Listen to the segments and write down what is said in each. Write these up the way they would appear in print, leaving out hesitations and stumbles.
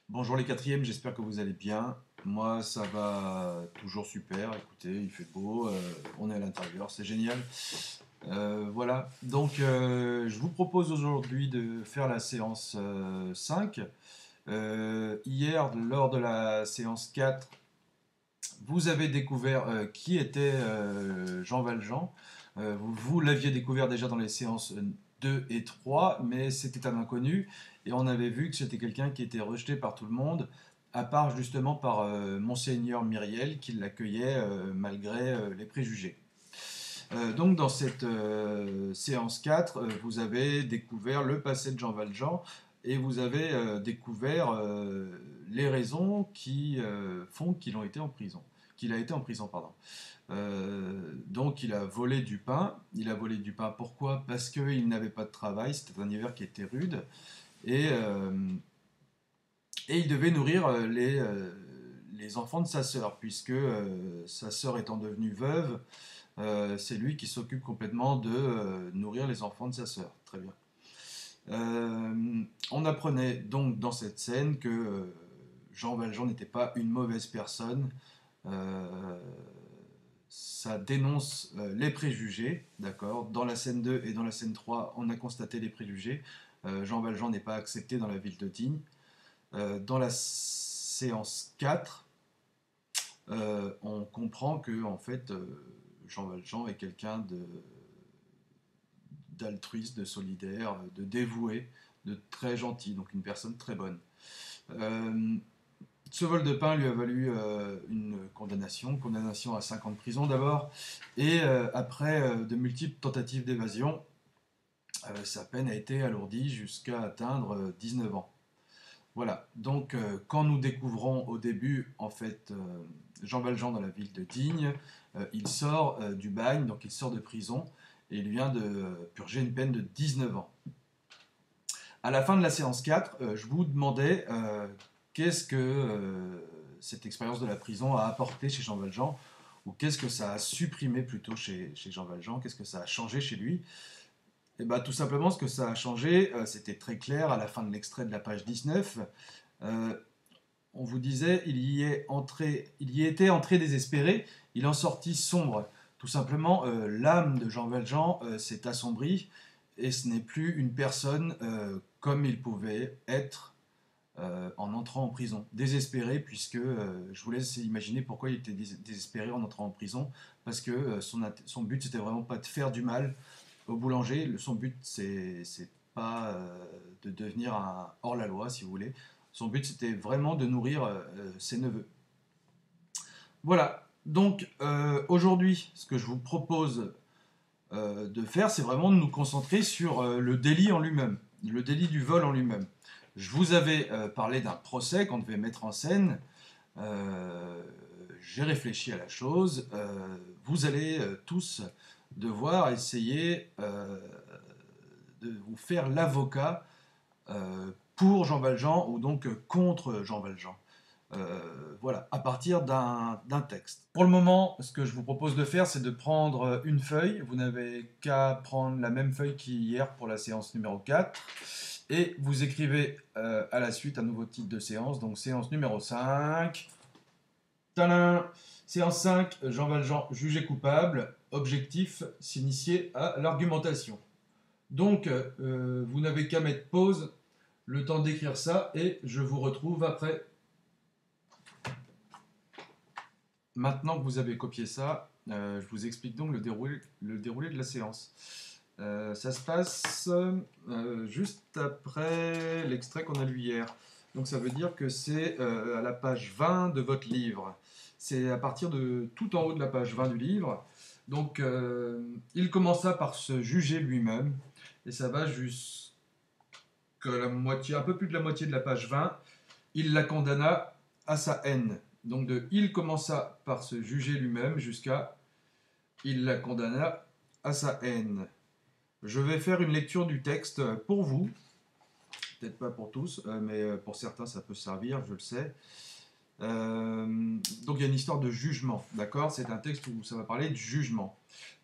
Bonjour les quatrièmes, j'espère que vous allez bien. Moi, ça va toujours super. Écoutez, il fait beau, on est à l'intérieur, c'est génial. Voilà, donc je vous propose aujourd'hui de faire la séance 5. Hier, lors de la séance 4, vous avez découvert qui était Jean Valjean. Vous l'aviez découvert déjà dans les séances 2 et 3, mais c'était un inconnu. Et on avait vu que c'était quelqu'un qui était rejeté par tout le monde, à part justement par Monseigneur Myriel, qui l'accueillait malgré les préjugés. Donc dans cette séance 4, vous avez découvert le passé de Jean Valjean et vous avez découvert les raisons qui font qu'il a été en prison, pardon. Donc il a volé du pain. Il a volé du pain pourquoi? Parce qu'il n'avait pas de travail, c'était un hiver qui était rude et, euh, et il devait nourrir les enfants de sa sœur, puisque sa sœur étant devenue veuve, c'est lui qui s'occupe complètement de nourrir les enfants de sa sœur. Très bien. On apprenait donc dans cette scène que Jean Valjean n'était pas une mauvaise personne. Euh, Ça dénonce les préjugés, d'accord. Dans la scène 2 et dans la scène 3, on a constaté les préjugés. Jean Valjean n'est pas accepté dans la ville de Digne. Dans la séance 4, on comprend que en fait, Jean Valjean est quelqu'un d'altruiste, de solidaire, de dévoué, de très gentil, donc une personne très bonne. Euh, Ce vol de pain lui a valu une condamnation à 5 ans de prison d'abord, et après de multiples tentatives d'évasion, sa peine a été alourdie jusqu'à atteindre 19 ans. Voilà, donc quand nous découvrons au début, en fait, Jean Valjean dans la ville de Digne, il sort du bagne, donc il sort de prison, et il vient de purger une peine de 19 ans. À la fin de la séance 4, je vous demandais qu'est-ce que cette expérience de la prison a apporté chez Jean Valjean, ou qu'est-ce que ça a supprimé plutôt chez Jean Valjean, qu'est-ce que ça a changé chez lui. Et bien tout simplement ce que ça a changé, c'était très clair à la fin de l'extrait de la page 19. Euh, on vous disait, il y était entré désespéré, il en sortit sombre. Tout simplement, l'âme de Jean Valjean s'est assombrie et ce n'est plus une personne comme il pouvait être en entrant en prison. Désespéré, puisque je vous laisse imaginer pourquoi il était désespéré en entrant en prison, parce que son but c'était vraiment pas de faire du mal au boulanger. Son but c'est pas de devenir un hors-la-loi, si vous voulez. Son but c'était vraiment de nourrir ses neveux. Voilà, donc aujourd'hui, ce que je vous propose de faire, c'est vraiment de nous concentrer sur le délit en lui-même, le délit du vol en lui-même. Je vous avais parlé d'un procès qu'on devait mettre en scène. Euh, j'ai réfléchi à la chose. Vous allez tous devoir essayer de vous faire l'avocat pour Jean Valjean ou donc contre Jean Valjean. Voilà, à partir d'un texte. Pour le moment, ce que je vous propose de faire, c'est de prendre une feuille. Vous n'avez qu'à prendre la même feuille qu'hier pour la séance numéro 4. Et vous écrivez à la suite un nouveau titre de séance. Donc séance numéro 5. Tadam! Séance 5, Jean Valjean jugé coupable. Objectif, s'initier à l'argumentation. Donc, vous n'avez qu'à mettre pause, le temps d'écrire ça, et je vous retrouve après. Maintenant que vous avez copié ça, je vous explique donc le déroulé de la séance. Ça se passe juste après l'extrait qu'on a lu hier. Donc ça veut dire que c'est à la page 20 de votre livre. C'est à partir de tout en haut de la page 20 du livre. Donc il commença par se juger lui-même et ça va jusqu'à la moitié, un peu plus de la moitié de la page 20. Il la condamna à sa haine. Donc de il commença par se juger lui-même jusqu'à il la condamna à sa haine. Je vais faire une lecture du texte pour vous, peut-être pas pour tous, mais pour certains ça peut servir, je le sais. Donc il y a une histoire de jugement, d'accord. C'est un texte où ça va parler de jugement.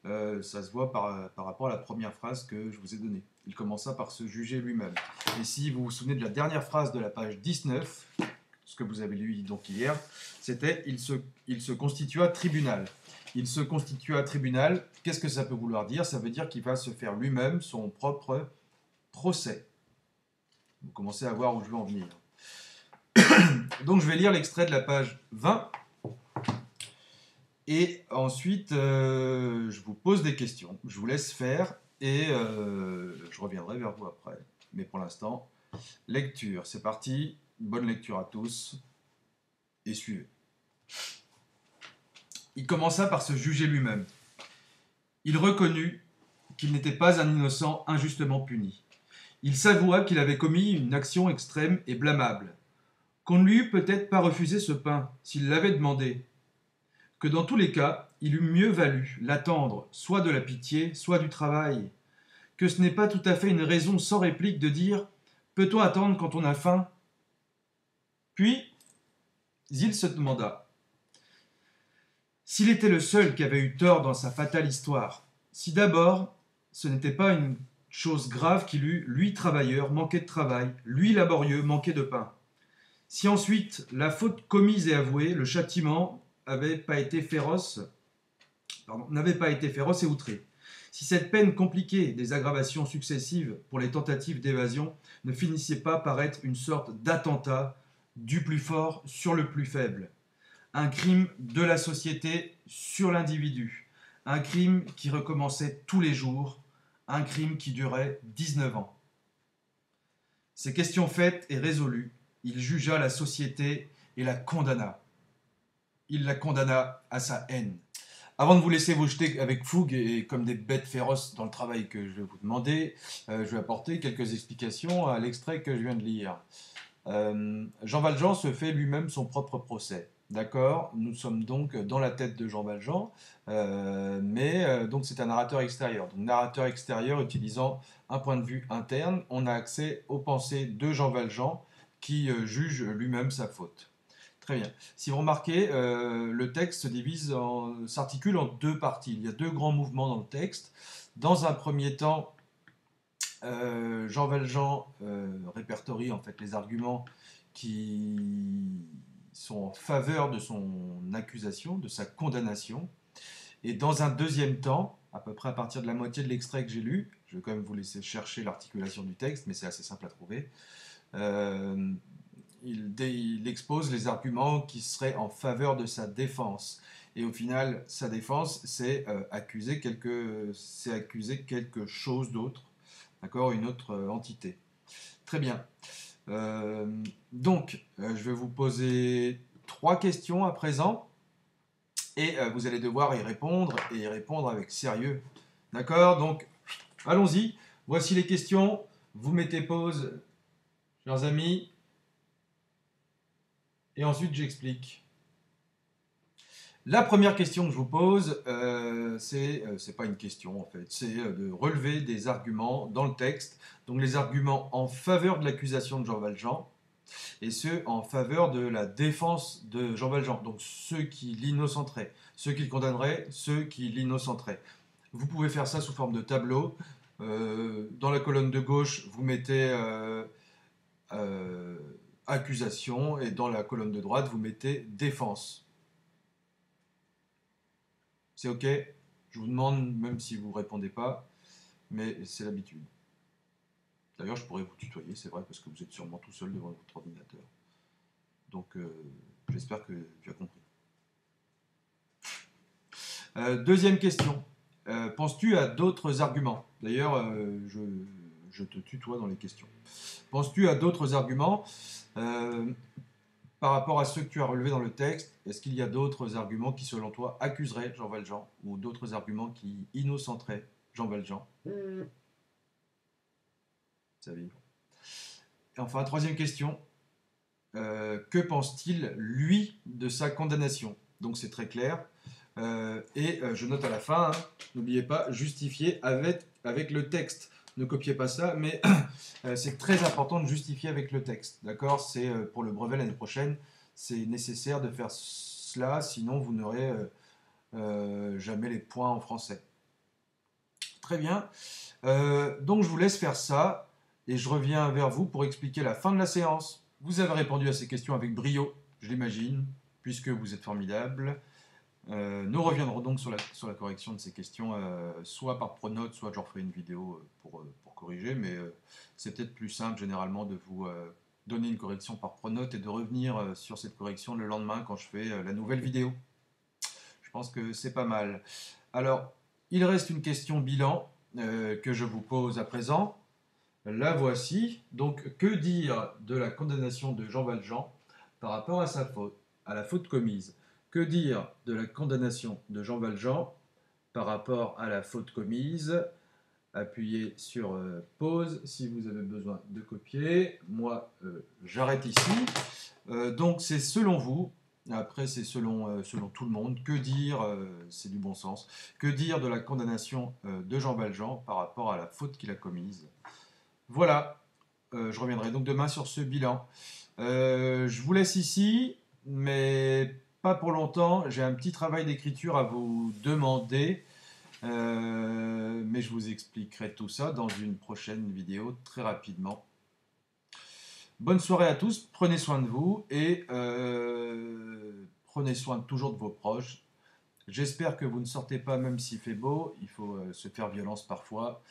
Ça se voit par rapport à la première phrase que je vous ai donnée. Il commença par se juger lui-même. Et si vous vous souvenez de la dernière phrase de la page 19, ce que vous avez lu donc hier, c'était il se constitua tribunal. Il se constitua tribunal, qu'est-ce que ça peut vouloir dire? Ça veut dire qu'il va se faire lui-même son propre procès. Vous commencez à voir où je veux en venir. Donc je vais lire l'extrait de la page 20. Et ensuite, je vous pose des questions. Je vous laisse faire et je reviendrai vers vous après. Mais pour l'instant, lecture. C'est parti. Bonne lecture à tous. Et suivez. Il commença par se juger lui-même. Il reconnut qu'il n'était pas un innocent injustement puni. Il s'avoua qu'il avait commis une action extrême et blâmable, qu'on ne lui eût peut-être pas refusé ce pain s'il l'avait demandé, que dans tous les cas, il eût mieux valu l'attendre soit de la pitié, soit du travail, que ce n'est pas tout à fait une raison sans réplique de dire « Peut-on attendre quand on a faim ?» Puis, il se demanda s'il était le seul qui avait eu tort dans sa fatale histoire, si d'abord ce n'était pas une chose grave qu'il eût, lui travailleur, manqué de travail, lui laborieux, manqué de pain. Si ensuite la faute commise et avouée, le châtiment, n'avait pas été féroce et outré. Si cette peine compliquée des aggravations successives pour les tentatives d'évasion ne finissait pas par être une sorte d'attentat du plus fort sur le plus faible, un crime de la société sur l'individu, un crime qui recommençait tous les jours, un crime qui durait 19 ans. Ces questions faites et résolues, il jugea la société et la condamna. Il la condamna à sa haine. Avant de vous laisser vous jeter avec fougue et comme des bêtes féroces dans le travail que je vais vous demander, je vais apporter quelques explications à l'extrait que je viens de lire. Jean Valjean se fait lui-même son propre procès. D'accord? Nous sommes donc dans la tête de Jean Valjean, mais donc c'est un narrateur extérieur. Donc narrateur extérieur utilisant un point de vue interne, on a accès aux pensées de Jean Valjean qui juge lui-même sa faute. Très bien. Si vous remarquez, le texte s'articule en deux parties. Il y a deux grands mouvements dans le texte. Dans un premier temps, Jean Valjean répertorie en fait les arguments qui sont en faveur de son accusation, de sa condamnation. Et dans un deuxième temps, à peu près à partir de la moitié de l'extrait que j'ai lu, je vais quand même vous laisser chercher l'articulation du texte, mais c'est assez simple à trouver, il expose les arguments qui seraient en faveur de sa défense. Et au final, sa défense, c'est accuser quelque chose d'autre, d'accord, une autre entité. Très bien. Donc, je vais vous poser 3 questions à présent, et vous allez devoir y répondre, et y répondre avec sérieux. D'accord? Donc, allons-y. Voici les questions. Vous mettez pause, chers amis. Et ensuite, j'explique. La première question que je vous pose, c'est pas une question en fait, c'est de relever des arguments dans le texte. Donc les arguments en faveur de l'accusation de Jean Valjean et ceux en faveur de la défense de Jean Valjean. Donc ceux qui l'innocenteraient, ceux qui le condamneraient, ceux qui l'innocenteraient. Vous pouvez faire ça sous forme de tableau. Dans la colonne de gauche, vous mettez accusation et dans la colonne de droite, vous mettez défense. C'est OK? Je vous demande, même si vous ne répondez pas, mais c'est l'habitude. D'ailleurs, je pourrais vous tutoyer, c'est vrai, parce que vous êtes sûrement tout seul devant votre ordinateur. Donc, j'espère que tu as compris. Deuxième question. Penses-tu à d'autres arguments? D'ailleurs, je te tutoie dans les questions. Penses-tu à d'autres arguments par rapport à ceux que tu as relevés dans le texte? Est-ce qu'il y a d'autres arguments qui, selon toi, accuseraient Jean Valjean ou d'autres arguments qui innocenteraient Jean Valjean? Ça vit. Et enfin, troisième question. Que pense-t-il, lui, de sa condamnation? Donc c'est très clair. Je note à la fin, hein, n'oubliez pas, justifier avec le texte. Ne copiez pas ça, mais c'est très important de justifier avec le texte. D'accord? C'est pour le brevet l'année prochaine, c'est nécessaire de faire cela, sinon vous n'aurez jamais les points en français. Très bien. Donc je vous laisse faire ça et je reviens vers vous pour expliquer la fin de la séance. Vous avez répondu à ces questions avec brio, je l'imagine, puisque vous êtes formidable. Nous reviendrons donc sur la correction de ces questions, soit par pronote, soit je referai une vidéo pour corriger, mais c'est peut-être plus simple généralement de vous donner une correction par pronote et de revenir sur cette correction le lendemain quand je fais la nouvelle vidéo. Je pense que c'est pas mal. Alors, il reste une question bilan que je vous pose à présent. La voici. Donc, que dire de la condamnation de Jean Valjean par rapport à sa faute, à la faute commise? Que dire de la condamnation de Jean Valjean par rapport à la faute commise? Appuyez sur pause si vous avez besoin de copier. Moi, j'arrête ici. Donc, c'est selon vous. Après, c'est selon tout le monde. Que dire, c'est du bon sens, que dire de la condamnation de Jean Valjean par rapport à la faute qu'il a commise? Voilà, je reviendrai donc demain sur ce bilan. Je vous laisse ici, mais pas pour longtemps. J'ai un petit travail d'écriture à vous demander, mais je vous expliquerai tout ça dans une prochaine vidéo très rapidement. Bonne soirée à tous, prenez soin de vous et prenez soin toujours de vos proches. J'espère que vous ne sortez pas même s'il fait beau, il faut se faire violence parfois.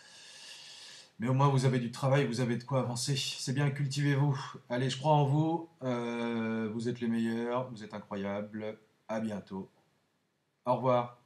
Mais au moins vous avez du travail, vous avez de quoi avancer. C'est bien, cultivez-vous. Allez, je crois en vous, vous êtes les meilleurs, vous êtes incroyables. À bientôt. Au revoir.